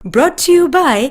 Brought to you by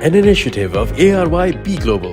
an initiative of ARY B Global.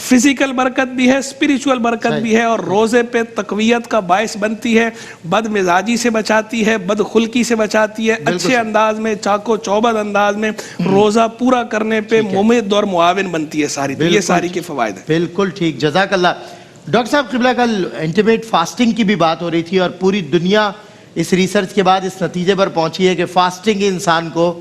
Physical برکت بھی ہے, spiritual برکت بھی ہے, اور روزے پہ تقویت کا باعث بنتی ہے, بد مزاجی سے بچاتی ہے, بد خلقی سے بچاتی ہے, اچھے انداز میں چاق و چوبند انداز میں روزہ پورا کرنے پہ ممد اور معاون بنتی ہے ساری. یہ ساری کے فوائد ہیں. بالکل ٹھیک, جزاک اللہ. ڈاکٹر صاحب قبلہ, کل انٹیمیٹ فاسٹنگ کی بھی بات ہو رہی تھی, اور پوری دنیا اس ریسرچ کے بعد اس نتیجے پر پہنچی ہے کہ فاسٹنگ انسان کو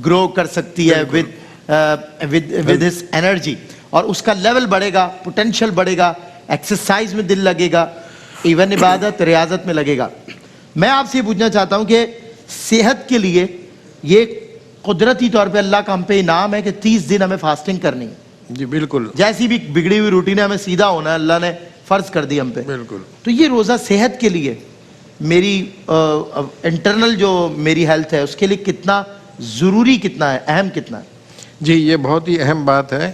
گرو کر سکتی ہے ود ہز انرجی, اور اس کا لیول بڑھے گا, پوٹینشیل بڑھے گا, ایکسرسائز میں دل لگے گا, ایون عبادت ریاضت میں لگے گا. میں آپ سے یہ پوچھنا چاہتا ہوں کہ صحت کے لیے یہ قدرتی طور پہ اللہ کا ہم پہ انعام ہے کہ 30 دن ہمیں فاسٹنگ کرنی ہے. جی بالکل, جیسی بھی بگڑی ہوئی روٹین ہے ہمیں سیدھا ہونا ہے, اللہ نے فرض کر دی ہم پہ. بالکل. تو یہ روزہ صحت کے لیے, میری انٹرنل جو میری ہیلتھ ہے اس کے لیے کتنا ضروری, کتنا ہے, اہم کتنا ہے؟ جی یہ بہت ہی اہم بات ہے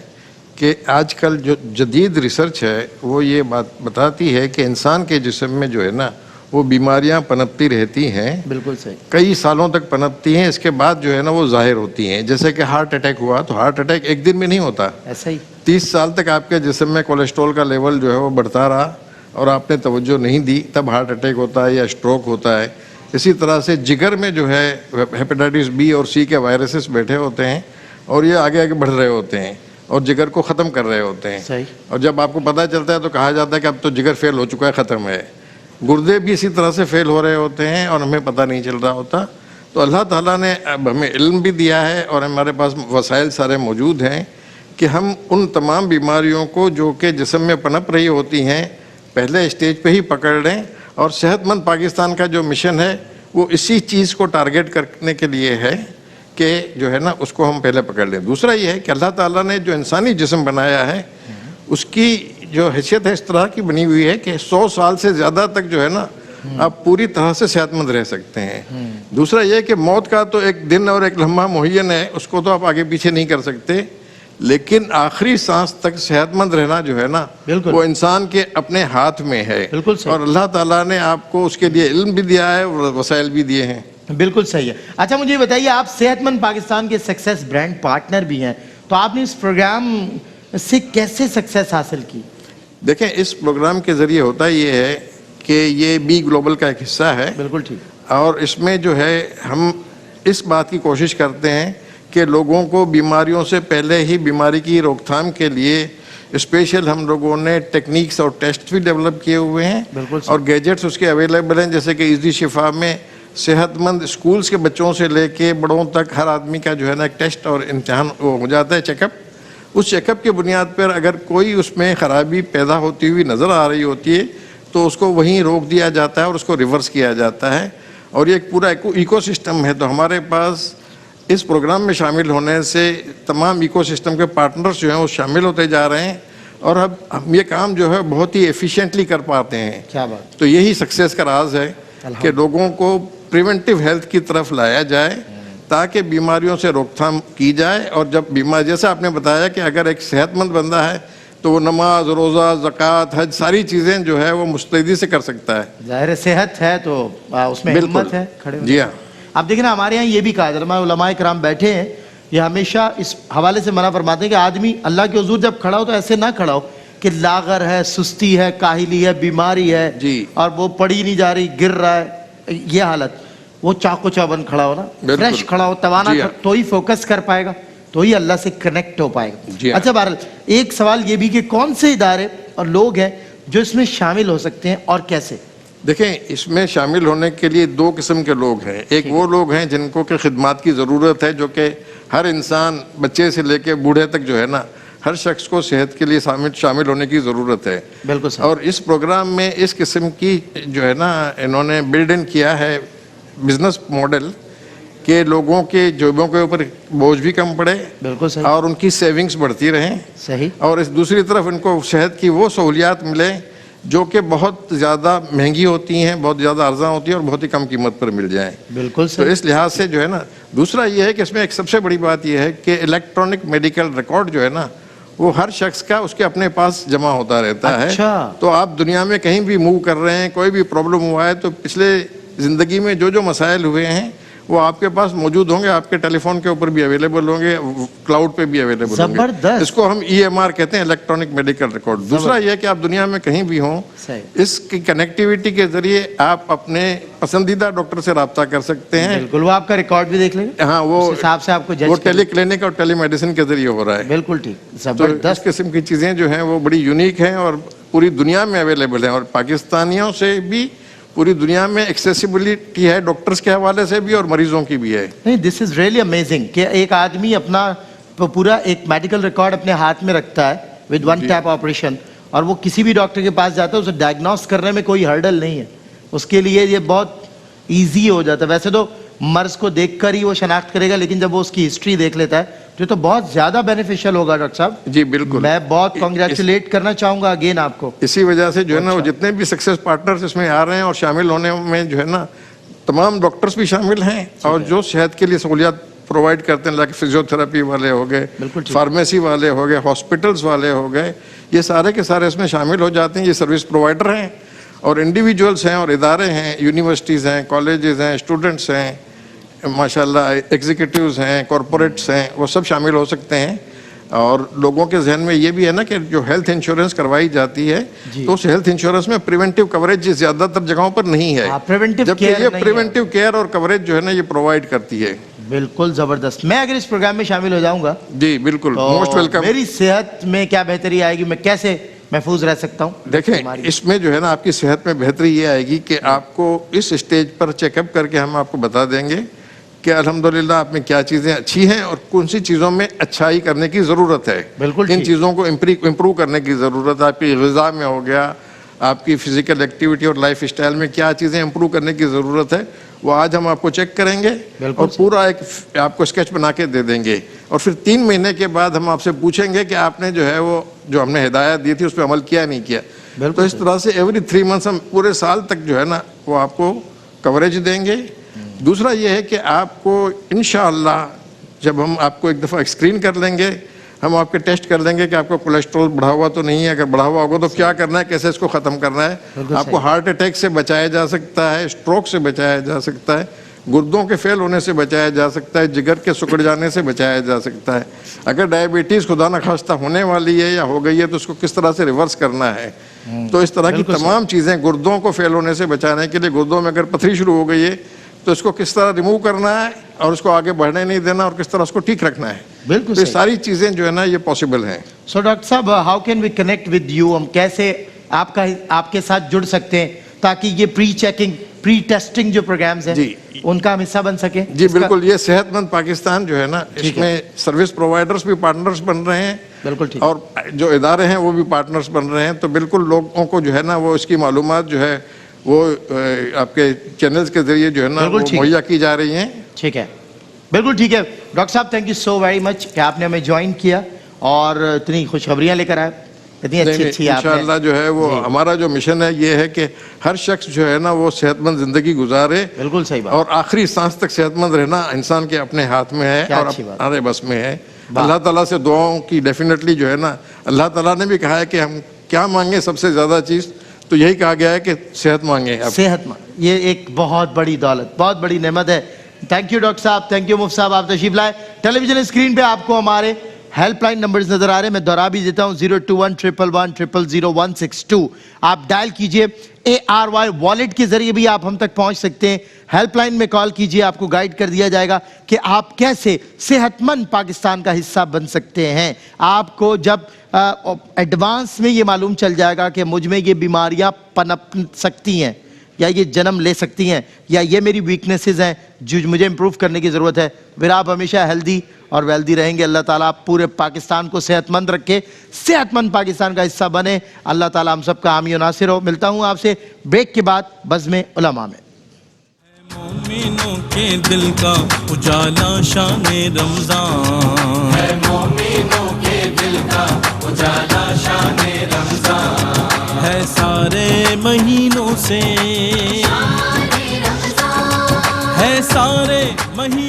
کہ آج کل جو جدید ریسرچ ہے وہ یہ بات بتاتی ہے کہ انسان کے جسم میں جو ہے نا وہ بیماریاں پنپتی رہتی ہیں. بالکل صحیح. کئی سالوں تک پنپتی ہیں, اس کے بعد جو ہے نا وہ ظاہر ہوتی ہیں. جیسے کہ ہارٹ اٹیک ہوا تو ہارٹ اٹیک ایک دن میں نہیں ہوتا, ایسا ہی 30 سال تک آپ کے جسم میں کولیسٹرول کا لیول جو ہے وہ بڑھتا رہا اور آپ نے توجہ نہیں دی, تب ہارٹ اٹیک ہوتا ہے یا اسٹروک ہوتا ہے. اسی طرح سے جگر میں جو ہے ہیپیٹائٹس بی اور سی کے وائرسز بیٹھے ہوتے ہیں اور یہ آگے آگے بڑھ رہے ہوتے ہیں اور جگر کو ختم کر رہے ہوتے ہیں. صحیح. اور جب آپ کو پتہ چلتا ہے تو کہا جاتا ہے کہ اب تو جگر فیل ہو چکا ہے, ختم ہے. گردے بھی اسی طرح سے فیل ہو رہے ہوتے ہیں اور ہمیں پتہ نہیں چل رہا ہوتا. تو اللہ تعالیٰ نے اب ہمیں علم بھی دیا ہے اور ہمارے پاس وسائل سارے موجود ہیں کہ ہم ان تمام بیماریوں کو جو کہ جسم میں پنپ رہی ہوتی ہیں پہلے اسٹیج پہ ہی پکڑ لیں. اور صحت مند پاکستان کا جو مشن ہے وہ اسی چیز کو ٹارگیٹ کرنے کے لیے ہے کہ جو ہے نا اس کو ہم پہلے پکڑ لیں. دوسرا یہ ہے کہ اللہ تعالیٰ نے جو انسانی جسم بنایا ہے اس کی جو حیثیت ہے اس طرح کی بنی ہوئی ہے کہ 100 سال سے زیادہ تک جو ہے نا آپ پوری طرح سے صحت مند رہ سکتے ہیں. دوسرا یہ کہ موت کا تو ایک دن اور ایک لمحہ معین ہے, اس کو تو آپ آگے پیچھے نہیں کر سکتے, لیکن آخری سانس تک صحت مند رہنا جو ہے نا وہ انسان کے اپنے ہاتھ میں ہے. اور اللہ تعالیٰ نے آپ کو اس کے لیے علم بھی دیا ہے اور وسائل بھی دیے ہیں. بالکل صحیح ہے. اچھا مجھے یہ بتائیے, آپ صحت مند پاکستان کے سکسیس برانڈ پارٹنر بھی ہیں, تو آپ نے اس پروگرام سے کیسے سکسیس حاصل کی؟ دیکھیں اس پروگرام کے ذریعے ہوتا یہ ہے کہ یہ بی گلوبل کا ایک حصہ ہے. بالکل ٹھیک. اور اس میں جو ہے ہم اس بات کی کوشش کرتے ہیں کہ لوگوں کو بیماریوں سے پہلے ہی بیماری کی روک تھام کے لیے اسپیشل ہم لوگوں نے ٹیکنیکس اور ٹیسٹ بھی ڈیولپ کیے ہوئے ہیں اور گیجٹس اس کے اویلیبل ہیں. جیسے کہ ایزی شفا میں صحت مند اسکولز کے بچوں سے لے کے بڑوں تک ہر آدمی کا جو ہے نا ایک ٹیسٹ اور امتحان ہو جاتا ہے, چیک اپ. اس چیک اپ کی بنیاد پر اگر کوئی اس میں خرابی پیدا ہوتی ہوئی نظر آ رہی ہوتی ہے تو اس کو وہیں روک دیا جاتا ہے اور اس کو ریورس کیا جاتا ہے. اور یہ ایک پورا ایکو سسٹم ہے. تو ہمارے پاس اس پروگرام میں شامل ہونے سے تمام ایکو سسٹم کے پارٹنرز جو ہیں وہ شامل ہوتے جا رہے ہیں اور اب ہم یہ کام جو ہے بہت ہی ایفیشینٹلی کر پاتے ہیں. کیا بات. تو یہی سکسیس کا راز ہے کہ لوگوں کو پریونٹیو ہیلتھ کی طرف لایا جائے تاکہ بیماریوں سے روک تھام کی جائے. اور جب بیمار, جیسا آپ نے بتایا کہ اگر ایک صحت مند بندہ ہے تو وہ نماز, روزہ, زکوٰۃ, حج ساری چیزیں جو ہے وہ مستعدی سے کر سکتا ہے. ظاہر صحت ہے تو اس میں ہمت ہے کھڑے. جی ہاں. اب دیکھیں نا ہمارے یہاں یہ بھی کہا جاتا ہے, علماء کرام بیٹھے ہیں, یہ ہمیشہ اس حوالے سے منع فرماتے ہیں کہ آدمی اللہ کے حضور جب کھڑا ہو تو ایسے نہ کھڑا ہو کہ لاغر ہے, سستی ہے, کاہلی ہے, بیماری ہے اور وہ پڑی نہیں جا رہی, گر رہا ہے, یہ حالت. وہ چاقو چوبند کھڑا ہو نا, فریش کھڑا ہو, توانا, تو ہی فوکس کر پائے گا, تو ہی اللہ سے کنیکٹ ہو پائے گا. اچھا بہرحال ایک سوال یہ بھی کہ کون سے ادارے اور لوگ ہیں جو اس میں شامل ہو سکتے ہیں اور کیسے؟ دیکھیں اس میں شامل ہونے کے لیے 2 قسم کے لوگ ہیں. ایک وہ لوگ ہیں جن کو کہ خدمات کی ضرورت ہے, جو کہ ہر انسان بچے سے لے کے بوڑھے تک جو ہے نا ہر شخص کو صحت کے لیے شامل ہونے کی ضرورت ہے. بالکل. اور اس پروگرام میں اس قسم کی جو ہے نا انہوں نے بلڈ ان کیا ہے بزنس ماڈل کہ لوگوں کے جیبوں کے اوپر بوجھ بھی کم پڑے. بالکل صحیح. اور ان کی سیونگز بڑھتی رہیں. صحیح. اور اس دوسری طرف ان کو صحت کی وہ سہولیات ملے جو کہ بہت زیادہ مہنگی ہوتی ہیں, بہت زیادہ ارزاں ہوتی ہیں اور بہت ہی کم قیمت پر مل جائیں. بالکل صحیح. تو اس لحاظ سے جو ہے نا دوسرا یہ ہے کہ اس میں ایک سب سے بڑی بات یہ ہے کہ الیکٹرانک میڈیکل ریکارڈ جو ہے نا وہ ہر شخص کا اس کے اپنے پاس جمع ہوتا رہتا ہے. تو آپ دنیا میں کہیں بھی موو کر رہے ہیں, کوئی بھی پرابلم ہوا ہے تو پچھلے زندگی میں جو مسائل ہوئے ہیں وہ آپ کے پاس موجود ہوں گے, آپ کے ٹیلی فون کے اوپر بھی اویلیبل ہوں گے, کلاؤڈ پہ بھی اویلیبل ہوں گے. زبردست. اس کو ہم EMR کہتے ہیں, الیکٹرانک میڈیکل ریکارڈ. دوسرا یہ کہ آپ دنیا میں کہیں بھی ہوں, اس کی کنیکٹیوٹی کے ذریعے آپ اپنے پسندیدہ ڈاکٹر سے رابطہ کر سکتے ہیں. بالکل, وہ آپ کا ریکارڈ بھی دیکھ لیں گے. ہاں, وہ حساب سے آپ کو وہ ٹیلی کلینک اور ٹیلی میڈیسن کے ذریعے ہو رہا ہے. بالکل ٹھیک, تو زبردست. اس قسم کی چیزیں جو ہیں وہ بڑی یونیک ہیں اور پوری دنیا میں اویلیبل ہیں, اور پاکستانیوں سے بھی پوری دنیا میں ایکسیسیبلٹی ہے, ڈاکٹرز کے حوالے سے بھی اور مریضوں کی بھی ہے. نہیں, دس از ریئلی امیزنگ کہ ایک آدمی اپنا پورا ایک میڈیکل ریکارڈ اپنے ہاتھ میں رکھتا ہے ود ون ٹیپ آپریشن, اور وہ کسی بھی ڈاکٹر کے پاس جاتا ہے, اسے ڈائگنوس کرنے میں کوئی ہرڈل نہیں ہے, اس کے لیے یہ بہت ایزی ہو جاتا ہے. ویسے تو مرض کو دیکھ کر ہی وہ شناخت کرے گا, لیکن جب وہ اس کی ہسٹری دیکھ لیتا ہے تو بہت زیادہ بینیفیشل ہوگا ڈاکٹر صاحب. جی بالکل, میں بہت کنگریچولیٹ کرنا چاہوں گا اگین آپ کو. اسی وجہ سے جو ہے نا وہ جتنے بھی سکسیس پارٹنرز اس میں آ رہے ہیں اور شامل ہونے میں جو ہے نا تمام ڈاکٹرز بھی شامل ہیں, اور جو صحت کے لیے سہولیات پرووائڈ کرتے ہیں, لائک فزیو تھراپی والے ہو گئے, فارمیسی والے ہو گئے, ہاسپٹلس والے ہو گئے, یہ سارے کے سارے اس میں شامل ہو جاتے ہیں. یہ سروس پرووائڈر ہیں اور انڈیویجولس ہیں اور ادارے ہیں, یونیورسٹیز ہیں, کالجز ہیں, اسٹوڈنٹس ہیں, ماشاءاللہ ایگزیکٹوز ہیں, کارپوریٹس ہیں, وہ سب شامل ہو سکتے ہیں. اور لوگوں کے ذہن میں یہ بھی ہے نا کہ جو ہیلتھ انشورنس کروائی جاتی ہے تو اس ہیلتھ انشورنس میں پریونٹیو کوریج زیادہ تر جگہوں پر نہیں ہے, جبکہ یہ پریونٹیو کیئر اور کوریج جو ہے نا یہ پرووائڈ کرتی ہے. بالکل زبردست. میں اگر اس پروگرام میں شامل ہو جاؤں گا, جی بالکل, موسٹ ویلکم. میری صحت میں کیا بہتری آئے گی, میں کیسے محفوظ رہ سکتا ہوں؟ دیکھیں, اس میں جو ہے نا آپ کی صحت میں بہتری یہ آئے گی کہ آپ کو اس اسٹیج پر چیک اپ کر کے ہم آپ کو بتا دیں گے کہ الحمدللہ آپ میں کیا چیزیں اچھی ہیں اور کون سی چیزوں میں اچھائی کرنے کی ضرورت ہے. ان چیزوں کو امپروو کرنے کی ضرورت ہے. آپ کی غذا میں ہو گیا, آپ کی فزیکل ایکٹیویٹی اور لائف اسٹائل میں کیا چیزیں امپروو کرنے کی ضرورت ہے, وہ آج ہم آپ کو چیک کریں گے اور پورا ایک آپ کو اسکیچ بنا کے دے دیں گے. اور پھر 3 مہینے کے بعد ہم آپ سے پوچھیں گے کہ آپ نے جو ہے وہ جو ہم نے ہدایت دی تھی اس پہ عمل کیا نہیں کیا. تو اس طرح سے ایوری 3 منتھس ہم پورے سال تک جو ہے نا وہ آپ کو کوریج دیں گے. دوسرا یہ ہے کہ آپ کو انشاءاللہ جب ہم آپ کو ایک دفعہ اسکرین کر لیں گے, ہم آپ کے ٹیسٹ کر دیں گے کہ آپ کو کولیسٹرول بڑھا ہوا تو نہیں ہے, اگر بڑھا ہوا ہوگا تو کیا کرنا ہے, کیسے اس کو ختم کرنا ہے. آپ کو ہارٹ اٹیک سے بچایا جا سکتا ہے, اسٹروک سے بچایا جا سکتا ہے, گردوں کے فیل ہونے سے بچایا جا سکتا ہے, جگر کے سکڑ جانے سے بچایا جا سکتا ہے. اگر ڈائبٹیز خدا نخواستہ ہونے والی ہے یا ہو گئی ہے تو اس کو کس طرح سے ریورس کرنا ہے. تو اس طرح کی تمام چیزیں, گردوں کو فیل ہونے سے بچانے کے لیے, گردوں میں اگر پتھری شروع ہو گئی ہے تو اس کو کس طرح ریموو کرنا ہے اور اس کو آگے بڑھنے نہیں دینا اور کس طرح اس کو ٹھیک رکھنا ہے. بالکل, یہ ساری چیزیں جو ہے نا یہ پاسبل ہیں. سو ڈاکٹر صاحب, how can we connect with you, ہم کیسے آپ کے ساتھ جڑ سکتے ہیں تاکہ یہ پری چیکنگ, پری ٹیسٹنگ جو پروگرامز ہیں ان کا ہم حصہ بن سکیں؟ جی بالکل, یہ صحت مند پاکستان جو ہے نا اس میں سروس پرووائڈرز بھی پارٹنرز بن رہے ہیں. بالکل ٹھیک. اور جو ادارے ہیں وہ بھی پارٹنرز بن رہے ہیں. تو بالکل لوگوں کو جو ہے نا وہ اس کی معلومات جو ہے وہ آپ کے چینلز کے ذریعے جو ہے نا وہ مہیا کی جا رہی ہیں. ٹھیک ہے, بالکل ٹھیک ہے. ڈاکٹر صاحب thank you so very much کہ آپ نے ہمیں جوائن کیا اور اتنی خوشخبریاں لے کر آئے, اتنی اچھی انشاءاللہ جو ہے وہ ہمارا جو مشن ہے یہ ہے کہ ہر شخص جو ہے نا وہ صحت مند زندگی گزارے. بالکل صحیح بات. اور آخری سانس تک صحت مند رہنا انسان کے اپنے ہاتھ میں ہے اور ہمارے بس میں ہے. اللہ تعالیٰ سے دعاؤں کی ڈیفینیٹلی جو ہے نا, اللہ تعالیٰ نے بھی کہا ہے کہ ہم کیا مانگیں سب سے زیادہ چیز, تو یہی کہا گیا ہے کہ صحت مانگیں. صحت مند, یہ ایک بہت بڑی دولت, بہت بڑی نعمت ہے. تھینک یو ڈاکٹر صاحب, تھینک یو مفتی صاحب, آپ تشریف لائے. ٹیلی ویژن اسکرین پہ آپ کو ہمارے ہیلپ لائن نمبرز نظر آ رہے ہیں, میں دہرا بھی دیتا ہوں 02111000162. آپ ڈائل کیجئے. ARY والیٹ کے ذریعے بھی آپ ہم تک پہنچ سکتے ہیں. ہیلپ لائن میں کال کیجئے, آپ کو گائیڈ کر دیا جائے گا کہ آپ کیسے صحت مند پاکستان کا حصہ بن سکتے ہیں. آپ کو جب ایڈوانس میں یہ معلوم چل جائے گا کہ مجھ میں یہ بیماریاں پنپ سکتی ہیں یا یہ جنم لے سکتی ہیں یا یہ میری ویکنیسز ہیں جو مجھے امپروو کرنے کی ضرورت ہے, پھر آپ ہمیشہ ہیلدی اور ویلدی رہیں گے. اللہ تعالیٰ پورے پاکستان کو صحت مند رکھے, صحت مند پاکستان کا حصہ بنے. اللہ تعالیٰ ہم سب کا حامی و ناصر ہو. ملتا ہوں آپ سے بریک کے بعد بزم علماء میں. مومنوں کے دل کا اجالا شان رمضان ہے, مومنوں کے دل کا اجالا شان رمضان ہے, سارے مہینوں سے ہے, سارے مہینوں